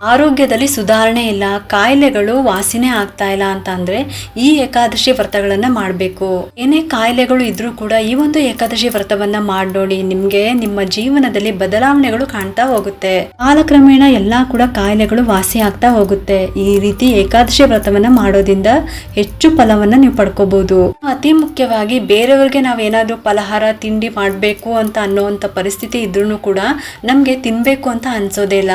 ಆರೋಗ್ಯದಲ್ಲಿ ಸುಧಾರಣೆ ಇಲ್ಲ, ಕಾಯಿಲೆಗಳು ವಾಸಿನೇ ಆಗ್ತಾ ಇಲ್ಲ ಅಂತ ಅಂದ್ರೆ ಈ ಏಕಾದಶಿ ವ್ರತಗಳನ್ನ ಮಾಡಬೇಕು. ಏನೇ ಕಾಯಿಲೆಗಳು ಇದ್ರೂ ಕೂಡ ಈ ಒಂದು ಏಕಾದಶಿ ವ್ರತವನ್ನ ಮಾಡಿ ನೋಡಿ, ನಿಮ್ಗೆ ನಿಮ್ಮ ಜೀವನದಲ್ಲಿ ಬದಲಾವಣೆಗಳು ಕಾಣ್ತಾ ಹೋಗುತ್ತೆ. ಕಾಲಕ್ರಮೇಣ ಎಲ್ಲಾ ಕೂಡ ಕಾಯಿಲೆಗಳು ವಾಸಿ ಆಗ್ತಾ ಹೋಗುತ್ತೆ. ಈ ರೀತಿ ಏಕಾದಶಿ ವ್ರತವನ್ನ ಮಾಡೋದ್ರಿಂದ ಹೆಚ್ಚು ಫಲವನ್ನ ನೀವು ಪಡ್ಕೋಬಹುದು. ಅತಿ ಮುಖ್ಯವಾಗಿ ಬೇರೆಯವ್ರಿಗೆ ನಾವೇನಾದ್ರೂ ಫಲಹಾರ ತಿಂಡಿ ಮಾಡ್ಬೇಕು ಅಂತ ಅನ್ನೋಂಥ ಪರಿಸ್ಥಿತಿ ಇದ್ರೂ ಕೂಡ ನಮ್ಗೆ ತಿನ್ಬೇಕು ಅಂತ ಅನ್ಸೋದೇ ಇಲ್ಲ.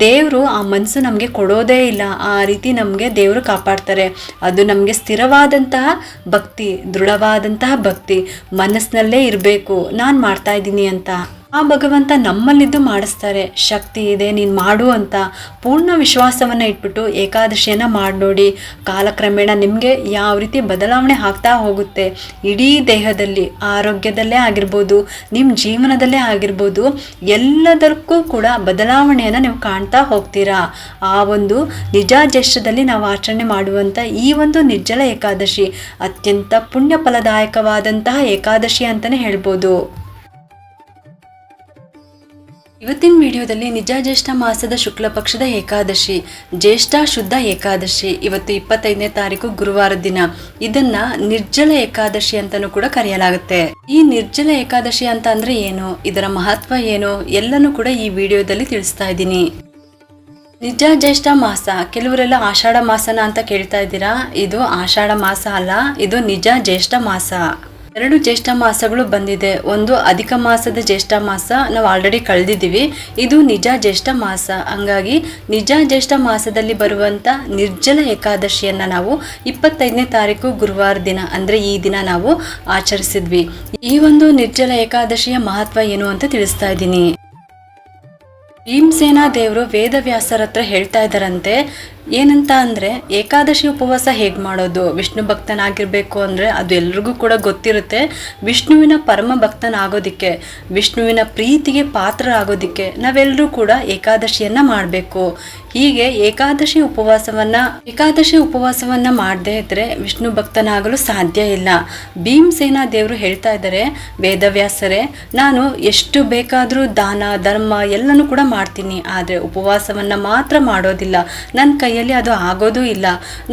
ದೇವ್ರು ಆ ಮನಸ್ಸು ನಮಗೆ ಕೊಡೋದೇ ಇಲ್ಲ. ಆ ರೀತಿ ನಮಗೆ ದೇವರು ಕಾಪಾಡ್ತಾರೆ. ಅದು ನಮಗೆ ಸ್ಥಿರವಾದಂತಹ ಭಕ್ತಿ, ದೃಢವಾದಂತಹ ಭಕ್ತಿ ಮನಸ್ಸಿನಲ್ಲೇ ಇರಬೇಕು, ನಾನು ಮಾಡ್ತಾ ಇದ್ದೀನಿ ಅಂತ. ಆ ಭಗವಂತ ನಮ್ಮಲ್ಲಿದ್ದು ಮಾಡಿಸ್ತಾರೆ. ಶಕ್ತಿ ಇದೆ, ನೀನು ಮಾಡು ಅಂತ ಪೂರ್ಣ ವಿಶ್ವಾಸವನ್ನು ಇಟ್ಬಿಟ್ಟು ಏಕಾದಶಿಯನ್ನು ಮಾಡಿ ನೋಡಿ. ಕಾಲಕ್ರಮೇಣ ನಿಮಗೆ ಯಾವ ರೀತಿ ಬದಲಾವಣೆ ಆಗ್ತಾ ಹೋಗುತ್ತೆ. ಇಡೀ ದೇಹದಲ್ಲಿ, ಆರೋಗ್ಯದಲ್ಲೇ ಆಗಿರ್ಬೋದು, ನಿಮ್ಮ ಜೀವನದಲ್ಲೇ ಆಗಿರ್ಬೋದು, ಎಲ್ಲದಕ್ಕೂ ಕೂಡ ಬದಲಾವಣೆಯನ್ನು ನೀವು ಕಾಣ್ತಾ ಹೋಗ್ತೀರಾ. ಆ ಒಂದು ನಿಜ ಜ್ಯೇಷ್ಠದಲ್ಲಿ ನಾವು ಆಚರಣೆ ಮಾಡುವಂಥ ಈ ಒಂದು ನಿರ್ಜಲ ಏಕಾದಶಿ ಅತ್ಯಂತ ಪುಣ್ಯ ಫಲದಾಯಕವಾದಂತಹ ಏಕಾದಶಿ ಅಂತಲೇ ಹೇಳ್ಬೋದು. ಇವತ್ತಿನ ವಿಡಿಯೋದಲ್ಲಿ ನಿಜ ಜ್ಯೇಷ್ಠ ಮಾಸದ ಶುಕ್ಲ ಪಕ್ಷದ ಏಕಾದಶಿ, ಜ್ಯೇಷ್ಠ ಶುದ್ಧ ಏಕಾದಶಿ, ಇವತ್ತು 25ನೇ ತಾರೀಕು ಗುರುವಾರದ ದಿನ. ಇದನ್ನ ನಿರ್ಜಲ ಏಕಾದಶಿ ಅಂತಾನೂ ಕೂಡ ಕರೆಯಲಾಗುತ್ತೆ. ಈ ನಿರ್ಜಲ ಏಕಾದಶಿ ಅಂತ ಅಂದ್ರೆ ಏನು, ಇದರ ಮಹತ್ವ ಏನು, ಎಲ್ಲನೂ ಕೂಡ ಈ ವಿಡಿಯೋದಲ್ಲಿ ತಿಳಿಸ್ತಾ ಇದ್ದೀನಿ. ನಿಜ ಜ್ಯೇಷ್ಠ ಮಾಸ, ಕೆಲವರೆಲ್ಲ ಆಷಾಢ ಮಾಸನ ಅಂತ ಕೇಳ್ತಾ ಇದ್ದೀರಾ. ಇದು ಆಷಾಢ ಮಾಸ ಅಲ್ಲ, ಇದು ನಿಜ ಜ್ಯೇಷ್ಠ ಮಾಸ. 2 ಜ್ಯೇಷ್ಠ ಮಾಸಗಳು ಬಂದಿದೆ. ಒಂದು ಅಧಿಕ ಮಾಸದ ಜ್ಯೇಷ್ಠ ಮಾಸ ನಾವು ಆಲ್ರೆಡಿ ಕಳೆದಿದ್ದೀವಿ. ಇದು ನಿಜ ಜ್ಯೇಷ್ಠ ಮಾಸ. ಹಂಗಾಗಿ ನಿಜ ಜ್ಯೇಷ್ಠ ಮಾಸದಲ್ಲಿ ಬರುವಂತ ನಿರ್ಜಲ ಏಕಾದಶಿಯನ್ನ ನಾವು 25ನೇ ತಾರೀಕು ಗುರುವಾರ ದಿನ ಅಂದ್ರೆ ಈ ದಿನ ನಾವು ಆಚರಿಸಿದ್ವಿ. ಈ ಒಂದು ನಿರ್ಜಲ ಏಕಾದಶಿಯ ಮಹತ್ವ ಏನು ಅಂತ ತಿಳಿಸ್ತಾ ಇದ್ದೀನಿ. ಭೀಮಸೇನ ದೇವರು ವೇದವ್ಯಾಸರ ಹತ್ರ ಹೇಳ್ತಾ ಇದ್ದಾರಂತೆ. ಏನಂತ ಅಂದರೆ, ಏಕಾದಶಿ ಉಪವಾಸ ಹೇಗೆ ಮಾಡೋದು. ವಿಷ್ಣು ಭಕ್ತನಾಗಿರಬೇಕು ಅಂದರೆ ಅದು ಎಲ್ರಿಗೂ ಕೂಡ ಗೊತ್ತಿರುತ್ತೆ. ವಿಷ್ಣುವಿನ ಪರಮ ಭಕ್ತನಾಗೋದಿಕ್ಕೆ, ವಿಷ್ಣುವಿನ ಪ್ರೀತಿಗೆ ಪಾತ್ರರಾಗೋದಿಕ್ಕೆ ನಾವೆಲ್ಲರೂ ಕೂಡ ಏಕಾದಶಿಯನ್ನು ಮಾಡಬೇಕು. ಹೀಗೆ ಏಕಾದಶಿ ಉಪವಾಸವನ್ನ ಮಾಡದೇ ಇದ್ರೆ ವಿಷ್ಣು ಭಕ್ತನಾಗಲು ಸಾಧ್ಯ ಇಲ್ಲ. ಭೀಮಸೇನ ದೇವರು ಹೇಳ್ತಾ ಇದ್ದಾರೆ, ವೇದವ್ಯಾಸರೇ, ನಾನು ಎಷ್ಟು ಬೇಕಾದರೂ ದಾನ ಧರ್ಮ ಎಲ್ಲನೂ ಕೂಡ ಮಾಡ್ತೀನಿ, ಆದರೆ ಉಪವಾಸವನ್ನ ಮಾತ್ರ ಮಾಡೋದಿಲ್ಲ. ನನ್ನ ಕೈಯಲ್ಲಿ ಅದು ಆಗೋದೂ ಇಲ್ಲ.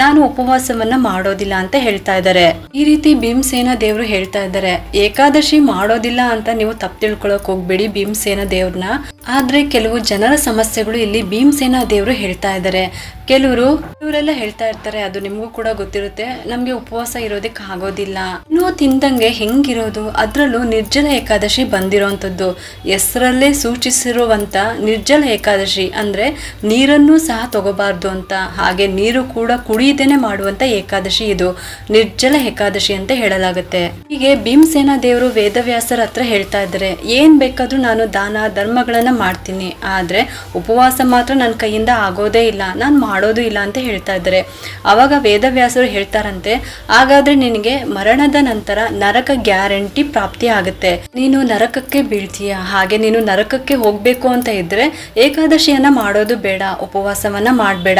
ನಾನು ಉಪವಾಸವನ್ನ ಮಾಡೋದಿಲ್ಲ ಅಂತ ಹೇಳ್ತಾ ಇದ್ದಾರೆ. ಈ ರೀತಿ ಭೀಮಸೇನ ದೇವರು ಹೇಳ್ತಾ ಇದ್ದಾರೆ. ಏಕಾದಶಿ ಮಾಡೋದಿಲ್ಲ ಅಂತ ನೀವು ತಪ್ಪು ತಿಳ್ಕೊಳಕ್ ಹೋಗ್ಬೇಡಿ ಭೀಮಸೇನ ದೇವ್ರನ್ನ. ಆದ್ರೆ ಕೆಲವು ಜನರ ಸಮಸ್ಯೆಗಳು ಇಲ್ಲಿ ಭೀಮಸೇನ ದೇವರು ಹೇಳ್ತಾ ಇದ್ದಾರೆ. ಕೆಲವರೆಲ್ಲ ಹೇಳ್ತಾ ಇರ್ತಾರೆ, ಅದು ನಿಮಗೂ ಕೂಡ ಗೊತ್ತಿರುತ್ತೆ, ನಮ್ಗೆ ಉಪವಾಸ ಇರೋದಕ್ಕೆ ಆಗೋದಿಲ್ಲ, ಇನ್ನೂ ತಿಂದಂಗೆ ಹೆಂಗಿರೋದು. ಅದ್ರಲ್ಲೂ ನಿರ್ಜಲ ಏಕಾದಶಿ ಬಂದಿರೋಂಥದ್ದು, ಹೆಸರಲ್ಲೇ ಸೂಚಿಸಿರುವಂತ ನಿರ್ಜಲ ಏಕಾದಶಿ ಅಂದ್ರೆ ನೀರನ್ನು ಸಹ ತಗೋಬಾರ್ದು ಅಂತ, ಹಾಗೆ ನೀರು ಕೂಡ ಕುಡಿಯದೇನೆ ಮಾಡುವಂತ ಏಕಾದಶಿ ಇದು ನಿರ್ಜಲ ಏಕಾದಶಿ ಅಂತ ಹೇಳಲಾಗುತ್ತೆ. ಹೀಗೆ ಭೀಮಸೇನ ದೇವರು ವೇದವ್ಯಾಸರ ಹತ್ರ ಹೇಳ್ತಾ ಇದ್ದಾರೆ, ಏನ್ ಬೇಕಾದ್ರೂ ನಾನು ದಾನ ಧರ್ಮಗಳನ್ನ ಮಾಡ್ತೀನಿ, ಆದ್ರೆ ಉಪವಾಸ ಮಾತ್ರ ನನ್ನ ಕೈಯಿಂದ ಆಗೋದೇ ಇಲ್ಲ, ನಾನು ಮಾಡೋದು ಇಲ್ಲ ಅಂತ ಹೇಳ್ತಾ ಇದ್ದಾರೆ. ಅವಾಗ ವೇದವ್ಯಾಸರು ಹೇಳ್ತಾರಂತೆ, ಹಾಗಾದ್ರೆ ನಿನಗೆ ಮರಣದ ನಂತರ ನರಕ ಗ್ಯಾರಂಟಿ ಪ್ರಾಪ್ತಿ ಆಗುತ್ತೆ, ನೀನು ನರಕಕ್ಕೆ ಬೀಳ್ತೀಯ. ಹಾಗೆ ನೀನು ನರಕಕ್ಕೆ ಹೋಗ್ಬೇಕು ಅಂತ ಇದ್ರೆ ಏಕಾದಶಿಯನ್ನ ಮಾಡೋದು ಬೇಡ, ಉಪವಾಸವನ್ನ ಮಾಡಬೇಡ.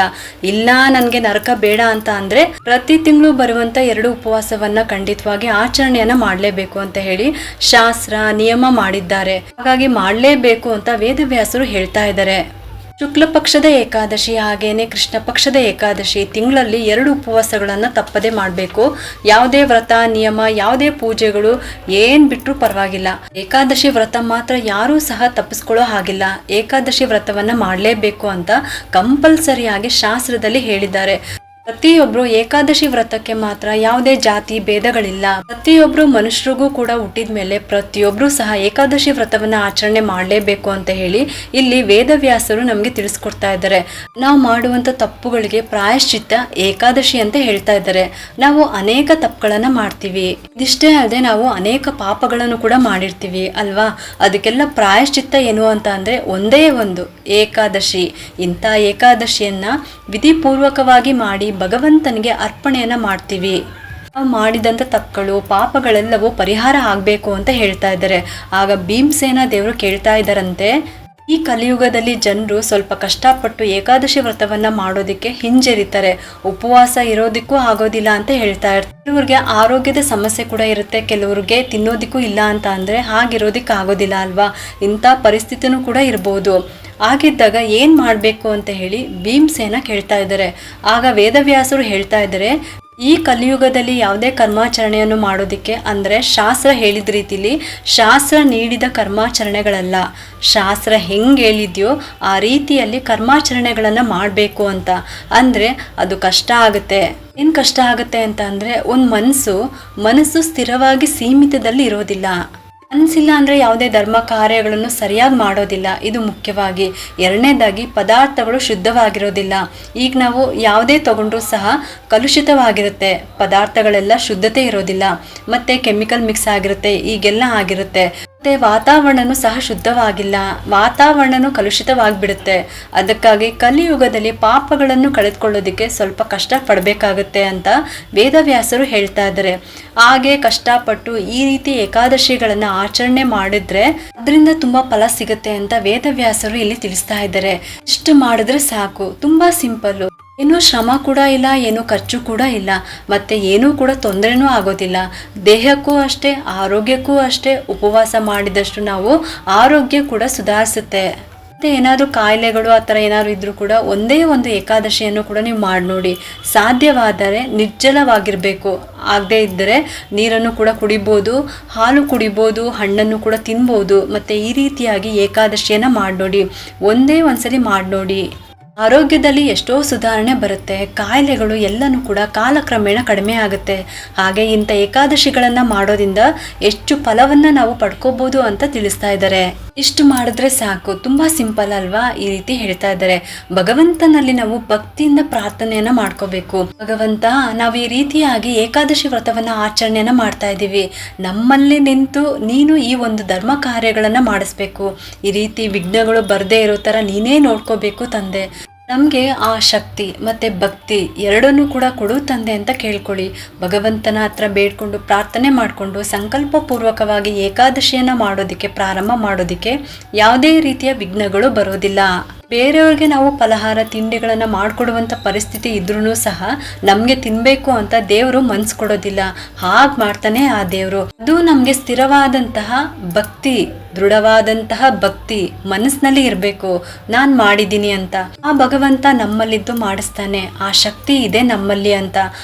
ಇಲ್ಲ ನನ್ಗೆ ನರಕ ಬೇಡ ಅಂತ ಅಂದ್ರೆ ಪ್ರತಿ ತಿಂಗಳು ಬರುವಂತ 2 ಉಪವಾಸವನ್ನ ಖಂಡಿತವಾಗಿ ಆಚರಣೆಯನ್ನ ಮಾಡಲೇಬೇಕು ಅಂತ ಹೇಳಿ ಶಾಸ್ತ್ರ ನಿಯಮ ಮಾಡಿದ್ದಾರೆ. ಹಾಗಾಗಿ ಮಾಡಲೇಬೇಕು ಅಂತ ವೇದವ್ಯಾಸರು ಹೇಳ್ತಾ ಇದ್ದಾರೆ. ಶುಕ್ಲ ಪಕ್ಷದ ಏಕಾದಶಿ ಹಾಗೇನೆ ಕೃಷ್ಣ ಪಕ್ಷದ ಏಕಾದಶಿ ತಿಂಗಳಲ್ಲಿ 2 ಉಪವಾಸಗಳನ್ನ ತಪ್ಪದೆ ಮಾಡಬೇಕು. ಯಾವುದೇ ವ್ರತ ನಿಯಮ, ಯಾವುದೇ ಪೂಜೆಗಳು ಏನ್ ಬಿಟ್ರೂ ಪರವಾಗಿಲ್ಲ, ಏಕಾದಶಿ ವ್ರತ ಮಾತ್ರ ಯಾರೂ ಸಹ ತಪ್ಪಿಸ್ಕೊಳ್ಳೋ ಹಾಗಿಲ್ಲ. ಏಕಾದಶಿ ವ್ರತವನ್ನ ಮಾಡಲೇಬೇಕು ಅಂತ ಕಂಪಲ್ಸರಿಯಾಗಿ ಶಾಸ್ತ್ರದಲ್ಲಿ ಹೇಳಿದ್ದಾರೆ. ಪ್ರತಿಯೊಬ್ರು ಏಕಾದಶಿ ವ್ರತಕ್ಕೆ ಮಾತ್ರ ಯಾವುದೇ ಜಾತಿ ಭೇದಗಳಿಲ್ಲ. ಪ್ರತಿಯೊಬ್ರು ಮನುಷ್ಯರಿಗೂ ಕೂಡ ಹುಟ್ಟಿದ ಮೇಲೆ ಪ್ರತಿಯೊಬ್ರು ಸಹ ಏಕಾದಶಿ ವ್ರತವನ್ನ ಆಚರಣೆ ಮಾಡಲೇಬೇಕು ಅಂತ ಹೇಳಿ ಇಲ್ಲಿ ವೇದವ್ಯಾಸರು ನಮ್ಗೆ ತಿಳಿಸ್ಕೊಡ್ತಾ ಇದ್ದಾರೆ. ನಾವು ಮಾಡುವಂತ ತಪ್ಪುಗಳಿಗೆ ಪ್ರಾಯಶ್ಚಿತ್ತ ಏಕಾದಶಿ ಅಂತ ಹೇಳ್ತಾ ಇದ್ದಾರೆ. ನಾವು ಅನೇಕ ತಪ್ಪುಗಳನ್ನ ಮಾಡ್ತೀವಿ, ಇದಿಷ್ಟೇ ಅಲ್ಲದೆ ನಾವು ಅನೇಕ ಪಾಪಗಳನ್ನು ಕೂಡ ಮಾಡಿರ್ತೀವಿ ಅಲ್ವಾ. ಅದಕ್ಕೆಲ್ಲ ಪ್ರಾಯಶ್ಚಿತ್ತ ಏನು ಅಂತ ಅಂದ್ರೆ ಒಂದೇ ಒಂದು ಏಕಾದಶಿ. ಇಂಥ ಏಕಾದಶಿಯನ್ನ ವಿಧಿಪೂರ್ವಕವಾಗಿ ಮಾಡಿ ಭಗವಂತನಿಗೆ ಅರ್ಪಣೆಯನ್ನ ಮಾಡ್ತೀವಿ. ನಾವು ಮಾಡಿದಂಥ ತಪ್ಪುಗಳು ಪಾಪಗಳೆಲ್ಲವೂ ಪರಿಹಾರ ಆಗಬೇಕು ಅಂತ ಹೇಳ್ತಾ ಇದ್ದಾರೆ. ಆಗ ಭೀಮಸೇನ ದೇವರು ಕೇಳ್ತಾ ಇದ್ದಾರಂತೆ, ಈ ಕಲಿಯುಗದಲ್ಲಿ ಜನರು ಸ್ವಲ್ಪ ಕಷ್ಟಪಟ್ಟು ಏಕಾದಶಿ ವ್ರತವನ್ನ ಮಾಡೋದಕ್ಕೆ ಹಿಂಜರಿತಾರೆ, ಉಪವಾಸ ಇರೋದಕ್ಕೂ ಆಗೋದಿಲ್ಲ ಅಂತ ಹೇಳ್ತಾ ಇರ್ತಾರೆ. ಕೆಲವ್ರಿಗೆ ಆರೋಗ್ಯದ ಸಮಸ್ಯೆ ಕೂಡ ಇರುತ್ತೆ, ಕೆಲವ್ರಿಗೆ ತಿನ್ನೋದಕ್ಕೂ ಇಲ್ಲ ಅಂತ ಅಂದ್ರೆ ಹಾಗಿರೋದಕ್ಕೆ ಆಗೋದಿಲ್ಲ ಅಲ್ವಾ. ಇಂಥ ಪರಿಸ್ಥಿತಿನೂ ಕೂಡ ಇರ್ಬೋದು. ಆಗಿದ್ದಾಗ ಏನು ಮಾಡಬೇಕು ಅಂತ ಹೇಳಿ ಭೀಮಸೇನ ಕೇಳ್ತಾ ಇದ್ದಾರೆ. ಆಗ ವೇದವ್ಯಾಸರು ಹೇಳ್ತಾ ಇದ್ದಾರೆ, ಈ ಕಲಿಯುಗದಲ್ಲಿ ಯಾವುದೇ ಕರ್ಮಾಚರಣೆಯನ್ನು ಮಾಡೋದಕ್ಕೆ ಅಂದರೆ ಶಾಸ್ತ್ರ ಹೇಳಿದ ರೀತಿಲಿ ಶಾಸ್ತ್ರ ನೀಡಿದ ಕರ್ಮಾಚರಣೆಗಳಲ್ಲ, ಶಾಸ್ತ್ರ ಹೆಂಗೆ ಹೇಳಿದ್ಯೋ ಆ ರೀತಿಯಲ್ಲಿ ಕರ್ಮಾಚರಣೆಗಳನ್ನು ಮಾಡಬೇಕು ಅಂತ. ಅಂದರೆ ಅದು ಕಷ್ಟ ಆಗುತ್ತೆ. ಏನು ಕಷ್ಟ ಆಗುತ್ತೆ ಅಂತ ಅಂದರೆ ಒಂದು ಮನಸ್ಸು ಸ್ಥಿರವಾಗಿ ಸೀಮಿತದಲ್ಲಿ ಇರೋದಿಲ್ಲ. ಮನಸ್ಸಿಲ್ಲ ಅಂದರೆ ಯಾವುದೇ ಧರ್ಮ ಕಾರ್ಯಗಳನ್ನು ಸರಿಯಾಗಿ ಮಾಡೋದಿಲ್ಲ. ಇದು ಮುಖ್ಯವಾಗಿ. ಎರಡನೇದಾಗಿ ಪದಾರ್ಥಗಳು ಶುದ್ಧವಾಗಿರೋದಿಲ್ಲ. ಈಗ ನಾವು ಯಾವುದೇ ತಗೊಂಡ್ರೂ ಸಹ ಕಲುಷಿತವಾಗಿರುತ್ತೆ. ಪದಾರ್ಥಗಳೆಲ್ಲ ಶುದ್ಧತೆ ಇರೋದಿಲ್ಲ, ಮತ್ತು ಕೆಮಿಕಲ್ ಮಿಕ್ಸ್ ಆಗಿರುತ್ತೆ, ಈಗೆಲ್ಲ ಆಗಿರುತ್ತೆ. ಮತ್ತು ವಾತಾವರಣನೂ ಸಹ ಶುದ್ಧವಾಗಿಲ್ಲ, ವಾತಾವರಣನೂ ಕಲುಷಿತವಾಗಿಬಿಡುತ್ತೆ. ಅದಕ್ಕಾಗಿ ಕಲಿಯುಗದಲ್ಲಿ ಪಾಪಗಳನ್ನು ಕಳೆದುಕೊಳ್ಳೋದಕ್ಕೆ ಸ್ವಲ್ಪ ಕಷ್ಟಪಡಬೇಕಾಗುತ್ತೆ ಅಂತ ವೇದವ್ಯಾಸರು ಹೇಳ್ತಾ ಇದ್ದಾರೆ. ಹಾಗೆ ಕಷ್ಟಪಟ್ಟು ಈ ರೀತಿ ಏಕಾದಶಿಗಳನ್ನು ಆಚರಣೆ ಮಾಡಿದ್ರೆ ಅದರಿಂದ ತುಂಬ ಫಲ ಸಿಗುತ್ತೆ ಅಂತ ವೇದವ್ಯಾಸರು ಇಲ್ಲಿ ತಿಳಿಸ್ತಾ ಇದ್ದಾರೆ. ಇಷ್ಟು ಮಾಡಿದ್ರೆ ಸಾಕು, ತುಂಬ ಸಿಂಪಲ್ಲು. ಏನೂ ಶ್ರಮ ಕೂಡ ಇಲ್ಲ, ಏನೂ ಖರ್ಚು ಕೂಡ ಇಲ್ಲ, ಮತ್ತು ಏನೂ ಕೂಡ ತೊಂದರೆನೂ ಆಗೋದಿಲ್ಲ. ದೇಹಕ್ಕೂ ಅಷ್ಟೇ, ಆರೋಗ್ಯಕ್ಕೂ ಅಷ್ಟೇ. ಉಪವಾಸ ಮಾಡಿದಷ್ಟು ನಾವು ಆರೋಗ್ಯ ಕೂಡ ಸುಧಾರಿಸುತ್ತೆ. ಮತ್ತು ಏನಾದರೂ ಕಾಯಿಲೆಗಳು ಆ ಥರ ಏನಾದರೂ ಇದ್ದರೂ ಕೂಡ ಒಂದೇ ಒಂದು ಏಕಾದಶಿಯನ್ನು ಕೂಡ ನೀವು ಮಾಡಿ ನೋಡಿ. ಸಾಧ್ಯವಾದರೆ ನಿರ್ಜಲವಾಗಿರಬೇಕು. ಆಗದೇ ಇದ್ದರೆ ನೀರನ್ನು ಕೂಡ ಕುಡಿಬೋದು, ಹಾಲು ಕುಡಿಬೋದು, ಹಣ್ಣನ್ನು ಕೂಡ ತಿನ್ಬೋದು. ಮತ್ತು ಈ ರೀತಿಯಾಗಿ ಏಕಾದಶಿಯನ್ನು ಮಾಡಿ ನೋಡಿ. ಒಂದೇ ಒಂದ್ಸಲಿ ಮಾಡಿ ನೋಡಿ. ಆರೋಗ್ಯದಲ್ಲಿ ಎಷ್ಟೋ ಸುಧಾರಣೆ ಬರುತ್ತೆ. ಕಾಯಿಲೆಗಳು ಎಲ್ಲನೂ ಕೂಡ ಕಾಲಕ್ರಮೇಣ ಕಡಿಮೆ ಆಗುತ್ತೆ. ಹಾಗೆ ಇಂಥ ಏಕಾದಶಿಗಳನ್ನು ಮಾಡೋದ್ರಿಂದ ಎಷ್ಟು ಫಲವನ್ನು ನಾವು ಪಡ್ಕೋಬೋದು ಅಂತ ತಿಳಿಸ್ತಾ ಇದ್ದಾರೆ. ಇಷ್ಟು ಮಾಡಿದ್ರೆ ಸಾಕು, ತುಂಬ ಸಿಂಪಲ್ ಅಲ್ವಾ? ಈ ರೀತಿ ಹೇಳ್ತಾ ಇದ್ದಾರೆ. ಭಗವಂತನಲ್ಲಿ ನಾವು ಭಕ್ತಿಯಿಂದ ಪ್ರಾರ್ಥನೆಯನ್ನು ಮಾಡ್ಕೋಬೇಕು. ಭಗವಂತ, ನಾವು ಈ ರೀತಿಯಾಗಿ ಏಕಾದಶಿ ವ್ರತವನ್ನು ಆಚರಣೆಯನ್ನು ಮಾಡ್ತಾ ಇದ್ದೀವಿ. ನಮ್ಮಲ್ಲಿ ನಿಂತು ನೀನು ಈ ಒಂದು ಧರ್ಮ ಕಾರ್ಯಗಳನ್ನು ಮಾಡಿಸ್ಬೇಕು. ಈ ರೀತಿ ವಿಘ್ನಗಳು ಬರದೇ ಇರೋ ಥರ ನೀನೇ ನೋಡ್ಕೋಬೇಕು ತಂದೆ. ನಮಗೆ ಆ ಶಕ್ತಿ ಮತ್ತು ಭಕ್ತಿ ಎರಡನ್ನೂ ಕೂಡ ಕೊಡು ತಂದೆ ಅಂತ ಕೇಳ್ಕೊಳ್ಳಿ. ಭಗವಂತನ ಹತ್ರ ಬೇಡ್ಕೊಂಡು ಪ್ರಾರ್ಥನೆ ಮಾಡಿಕೊಂಡು ಸಂಕಲ್ಪಪೂರ್ವಕವಾಗಿ ಏಕಾದಶಿಯನ್ನು ಮಾಡೋದಕ್ಕೆ ಪ್ರಾರಂಭ ಮಾಡೋದಕ್ಕೆ ಯಾವುದೇ ರೀತಿಯ ವಿಘ್ನಗಳು ಬರೋದಿಲ್ಲ. ಬೇರೆಯವ್ರಿಗೆ ನಾವು ಫಲಹಾರ ತಿಂಡಿಗಳನ್ನು ಮಾಡಿಕೊಡುವಂಥ ಪರಿಸ್ಥಿತಿ ಇದ್ರೂ ಸಹ ನಮಗೆ ತಿನ್ನಬೇಕು ಅಂತ ದೇವರು ಮನ್ಸು ಕೊಡೋದಿಲ್ಲ. ಹಾಗೆ ಮಾಡ್ತಾನೆ ಆ ದೇವರು. ಅದು ನಮಗೆ ಸ್ಥಿರವಾದಂತಹ ಭಕ್ತಿ, ದೃಢವಾದಂತಹ ಭಕ್ತಿ ಮನಸ್ಸಿನಲ್ಲಿ ಇರಬೇಕು. ನಾನು ಮಾಡಿದ್ದೀನಿ ಅಂತ ಆ ಭಗವಂತ ನಮ್ಮಲ್ಲಿದ್ದು ಮಾಡಿಸ್ತಾನೆ. ಆ ಶಕ್ತಿ ಇದೆ ನಮ್ಮಲ್ಲಿ ಅಂತ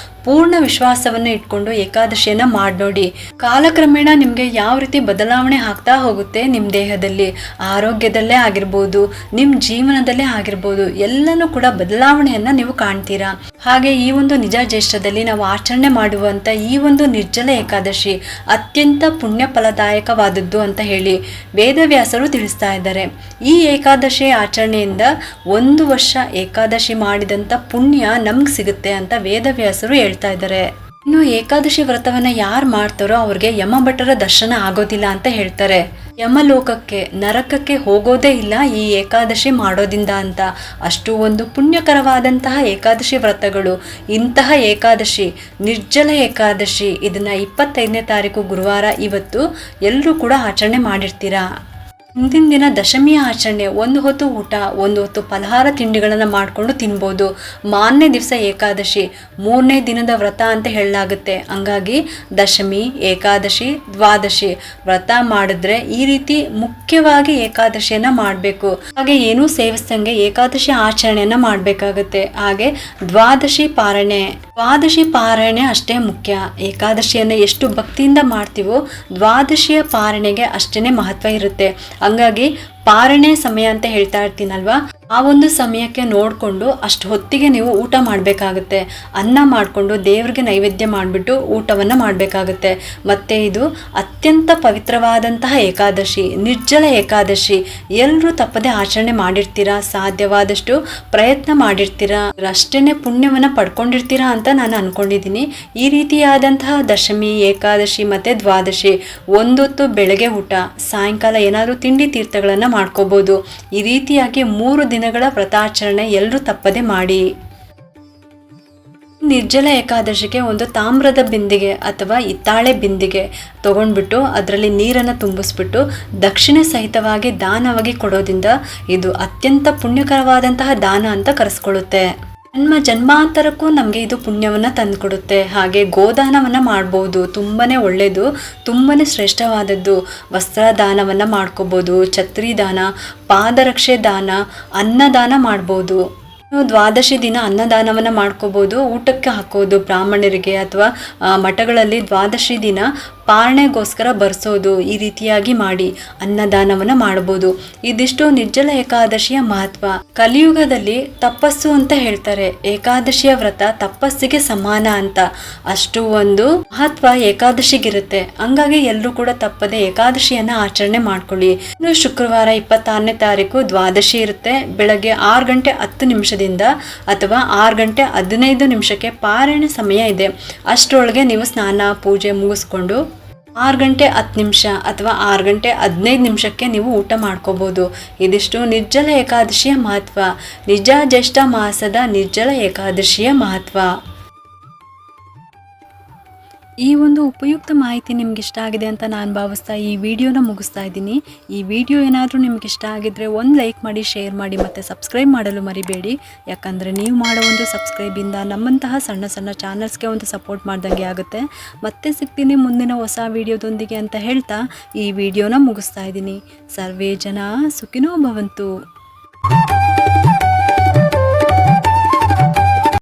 ಪೂರ್ಣ ವಿಶ್ವಾಸವನ್ನು ಇಟ್ಕೊಂಡು ಏಕಾದಶಿಯನ್ನು ಮಾಡಿ ನೋಡಿ. ಕಾಲಕ್ರಮೇಣ ನಿಮಗೆ ಯಾವ ರೀತಿ ಬದಲಾವಣೆ ಆಗ್ತಾ ಹೋಗುತ್ತೆ, ನಿಮ್ಮ ದೇಹದಲ್ಲಿ, ಆರೋಗ್ಯದಲ್ಲೇ ಆಗಿರ್ಬೋದು, ನಿಮ್ಮ ಜೀವನದಲ್ಲೇ ಆಗಿರ್ಬೋದು, ಎಲ್ಲನೂ ಕೂಡ ಬದಲಾವಣೆಯನ್ನು ನೀವು ಕಾಣ್ತೀರಾ. ಹಾಗೆ ಈ ಒಂದು ನಿಜ ಜ್ಯೇಷ್ಠದಲ್ಲಿ ನಾವು ಆಚರಣೆ ಮಾಡುವಂಥ ಈ ಒಂದು ನಿರ್ಜಲ ಏಕಾದಶಿ ಅತ್ಯಂತ ಪುಣ್ಯ ಫಲದಾಯಕವಾದದ್ದು ಅಂತ ಹೇಳಿ ವೇದವ್ಯಾಸರು ತಿಳಿಸ್ತಾ ಇದ್ದಾರೆ. ಈ ಏಕಾದಶಿ ಆಚರಣೆಯಿಂದ 1 ವರ್ಷ ಏಕಾದಶಿ ಮಾಡಿದಂಥ ಪುಣ್ಯ ನಮ್ಗೆ ಸಿಗುತ್ತೆ ಅಂತ ವೇದವ್ಯಾಸರು ಹೇಳ್ತಾ ಇದ್ದಾರೆ. ಇನ್ನು ಏಕಾದಶಿ ವ್ರತವನ್ನ ಯಾರು ಮಾಡ್ತಾರೋ ಅವ್ರಿಗೆ ಯಮಭಟರ ದರ್ಶನ ಆಗೋದಿಲ್ಲ ಅಂತ ಹೇಳ್ತಾರೆ. ಯಮಲೋಕಕ್ಕೆ, ನರಕಕ್ಕೆ ಹೋಗೋದೇ ಇಲ್ಲ ಈ ಏಕಾದಶಿ ಮಾಡೋದ್ರಿಂದ ಅಂತ. ಅಷ್ಟು ಒಂದು ಪುಣ್ಯಕರವಾದಂತಹ ಏಕಾದಶಿ ವ್ರತಗಳು. ಇಂತಹ ಏಕಾದಶಿ, ನಿರ್ಜಲ ಏಕಾದಶಿ, ಇದನ್ನ 25ನೇ ತಾರೀಕು ಗುರುವಾರ ಇವತ್ತು ಎಲ್ಲರೂ ಕೂಡ ಆಚರಣೆ ಮಾಡಿರ್ತೀರಾ. ಹಿಂದಿನ ದಿನ ದಶಮಿಯ ಆಚರಣೆ, 1 ಹೊತ್ತು ಊಟ, 1 ಹೊತ್ತು ಫಲಹಾರ ತಿಂಡಿಗಳನ್ನು ಮಾಡಿಕೊಂಡು ತಿನ್ಬೋದು. ಮಾರನೇ ದಿವಸ ಏಕಾದಶಿ, 3ನೇ ದಿನದ ವ್ರತ ಅಂತ ಹೇಳಲಾಗುತ್ತೆ. ಹಂಗಾಗಿ ದಶಮಿ, ಏಕಾದಶಿ, ದ್ವಾದಶಿ ವ್ರತ ಮಾಡಿದ್ರೆ ಈ ರೀತಿ ಮುಖ್ಯವಾಗಿ ಏಕಾದಶಿಯನ್ನು ಮಾಡಬೇಕು. ಹಾಗೆ ಏನೂ ಸೇವಿಸ್ದಂಗೆ ಏಕಾದಶಿ ಆಚರಣೆಯನ್ನು ಮಾಡಬೇಕಾಗುತ್ತೆ. ಹಾಗೆ ದ್ವಾದಶಿ ಪಾರಣೆ ಅಷ್ಟೇ ಮುಖ್ಯ. ಏಕಾದಶಿಯನ್ನು ಎಷ್ಟು ಭಕ್ತಿಯಿಂದ ಮಾಡ್ತೀವೋ ದ್ವಾದಶಿಯ ಪಾರಣೆಗೆ ಅಷ್ಟೇ ಮಹತ್ವ ಇರುತ್ತೆ. ಹಂಗಾಗಿ ಪಾರಣೆ ಸಮಯ ಅಂತ ಹೇಳ್ತಾ ಇರ್ತೀನಲ್ವಾ, ಆ ಒಂದು ಸಮಯಕ್ಕೆ ನೋಡಿಕೊಂಡು ಅಷ್ಟು ಹೊತ್ತಿಗೆ ನೀವು ಊಟ ಮಾಡಬೇಕಾಗುತ್ತೆ. ಅನ್ನ ಮಾಡಿಕೊಂಡು ದೇವರಿಗೆ ನೈವೇದ್ಯ ಮಾಡಿಬಿಟ್ಟು ಊಟವನ್ನು ಮಾಡಬೇಕಾಗುತ್ತೆ. ಮತ್ತು ಇದು ಅತ್ಯಂತ ಪವಿತ್ರವಾದಂತಹ ಏಕಾದಶಿ, ನಿರ್ಜಲ ಏಕಾದಶಿ. ಎಲ್ಲರೂ ತಪ್ಪದೆ ಆಚರಣೆ ಮಾಡಿರ್ತೀರಾ, ಸಾಧ್ಯವಾದಷ್ಟು ಪ್ರಯತ್ನ ಮಾಡಿರ್ತೀರಾ, ಅಷ್ಟೇ ಪುಣ್ಯವನ್ನು ಪಡ್ಕೊಂಡಿರ್ತೀರಾ ಅಂತ ನಾನು ಅಂದ್ಕೊಂಡಿದ್ದೀನಿ. ಈ ರೀತಿಯಾದಂತಹ ದಶಮಿ, ಏಕಾದಶಿ ಮತ್ತು ದ್ವಾದಶಿ 1 ಹೊತ್ತು ಬೆಳಗ್ಗೆ ಊಟ, ಸಾಯಂಕಾಲ ಏನಾದರೂ ತಿಂಡಿ ತೀರ್ಥಗಳನ್ನು ಮಾಡ್ಕೋಬೋದು. ಈ ರೀತಿಯಾಗಿ 3 ದಿನಗಳ ವ್ರತಾಚರಣೆ ಎಲ್ಲರೂ ತಪ್ಪದೆ ಮಾಡಿ. ನಿರ್ಜಲ ಏಕಾದಶಿಗೆ ಒಂದು ತಾಮ್ರದ ಬಿಂದಿಗೆ ಅಥವಾ ಹಿತ್ತಾಳೆ ಬಿಂದಿಗೆ ತಗೊಂಡ್ಬಿಟ್ಟು ಅದರಲ್ಲಿ ನೀರನ್ನು ತುಂಬಿಸ್ಬಿಟ್ಟು ದಕ್ಷಿಣೆ ಸಹಿತವಾಗಿ ದಾನವಾಗಿ ಕೊಡೋದ್ರಿಂದ ಇದು ಅತ್ಯಂತ ಪುಣ್ಯಕರವಾದಂತಹ ದಾನ ಅಂತ ಕರೆಸ್ಕೊಳ್ಳುತ್ತೆ. ಜನ್ಮಾಂತರಕ್ಕೂ ನಮಗೆ ಇದು ಪುಣ್ಯವನ್ನು ತಂದುಕೊಡುತ್ತೆ. ಹಾಗೆ ಗೋದಾನವನ್ನು ಮಾಡ್ಬೋದು, ತುಂಬಾ ಒಳ್ಳೆಯದು, ತುಂಬಾ ಶ್ರೇಷ್ಠವಾದದ್ದು. ವಸ್ತ್ರದಾನವನ್ನು ಮಾಡ್ಕೋಬೋದು, ಛತ್ರಿ ದಾನ, ಪಾದರಕ್ಷೆ ದಾನ, ಅನ್ನದಾನ ಮಾಡ್ಬೋದು. ದ್ವಾದಶಿ ದಿನ ಅನ್ನದಾನವನ್ನು ಮಾಡ್ಕೋಬೋದು, ಊಟಕ್ಕೆ ಹಾಕೋದು ಬ್ರಾಹ್ಮಣರಿಗೆ, ಅಥವಾ ಮಠಗಳಲ್ಲಿ ದ್ವಾದಶಿ ದಿನ ಪಾರಣೆಗೋಸ್ಕರ ಬರೆಸೋದು, ಈ ರೀತಿಯಾಗಿ ಮಾಡಿ ಅನ್ನದಾನವನ್ನು ಮಾಡ್ಬೋದು. ಇದಿಷ್ಟು ನಿರ್ಜಲ ಏಕಾದಶಿಯ ಮಹತ್ವ. ಕಲಿಯುಗದಲ್ಲಿ ತಪಸ್ಸು ಅಂತ ಹೇಳ್ತಾರೆ, ಏಕಾದಶಿಯ ವ್ರತ ತಪಸ್ಸಿಗೆ ಸಮಾನ ಅಂತ, ಅಷ್ಟು ಒಂದು ಮಹತ್ವ ಏಕಾದಶಿಗಿರುತ್ತೆ. ಹಂಗಾಗಿ ಎಲ್ಲರೂ ಕೂಡ ತಪ್ಪದೆ ಏಕಾದಶಿಯನ್ನು ಆಚರಣೆ ಮಾಡ್ಕೊಳ್ಳಿ. ಇನ್ನು ಶುಕ್ರವಾರ 26ನೇ ತಾರೀಕು ದ್ವಾದಶಿ ಇರುತ್ತೆ. ಬೆಳಗ್ಗೆ 6:10 ಅಥವಾ 6:15 ಪಾರಾಯಣ ಸಮಯ ಇದೆ. ಅಷ್ಟರೊಳಗೆ ನೀವು ಸ್ನಾನ ಪೂಜೆ ಮುಗಿಸ್ಕೊಂಡು 6:10 ಅಥವಾ 6:15 ನೀವು ಊಟ ಮಾಡ್ಕೋಬೋದು. ಇದಿಷ್ಟು ನಿರ್ಜಲ ಏಕಾದಶಿಯ ಮಹತ್ವ, ನಿಜ ಜ್ಯೇಷ್ಠ ಮಾಸದ ನಿರ್ಜಲ ಏಕಾದಶಿಯ ಮಹತ್ವ. ಈ ಒಂದು ಉಪಯುಕ್ತ ಮಾಹಿತಿ ನಿಮ್ಗೆ ಇಷ್ಟ ಆಗಿದೆ ಅಂತ ನಾನು ಭಾವಿಸ್ತಾ ಈ ವಿಡಿಯೋನ ಮುಗಿಸ್ತಾ ಇದ್ದೀನಿ. ಈ ವಿಡಿಯೋ ಏನಾದರೂ ನಿಮ್ಗೆ ಇಷ್ಟ ಆಗಿದ್ರೆ ಒಂದು ಲೈಕ್ ಮಾಡಿ, ಶೇರ್ ಮಾಡಿ, ಮತ್ತು ಸಬ್ಸ್ಕ್ರೈಬ್ ಮಾಡಲು ಮರಿಬೇಡಿ. ಯಾಕಂದರೆ ನೀವು ಮಾಡೋ ಒಂದು ಸಬ್ಸ್ಕ್ರೈಬಿಂದ ನಮ್ಮಂತಹ ಸಣ್ಣ ಸಣ್ಣ ಚಾನಲ್ಸ್ಗೆ ಒಂದು ಸಪೋರ್ಟ್ ಮಾಡ್ದಂಗೆ ಆಗುತ್ತೆ. ಮತ್ತೆ ಸಿಗ್ತೀನಿ ಮುಂದಿನ ಹೊಸ ವಿಡಿಯೋದೊಂದಿಗೆ ಅಂತ ಹೇಳ್ತಾ ಈ ವಿಡಿಯೋನ ಮುಗಿಸ್ತಾ ಇದ್ದೀನಿ. ಸರ್ವೇ ಜನ ಸುಖಿನೋ ಭವಂತು.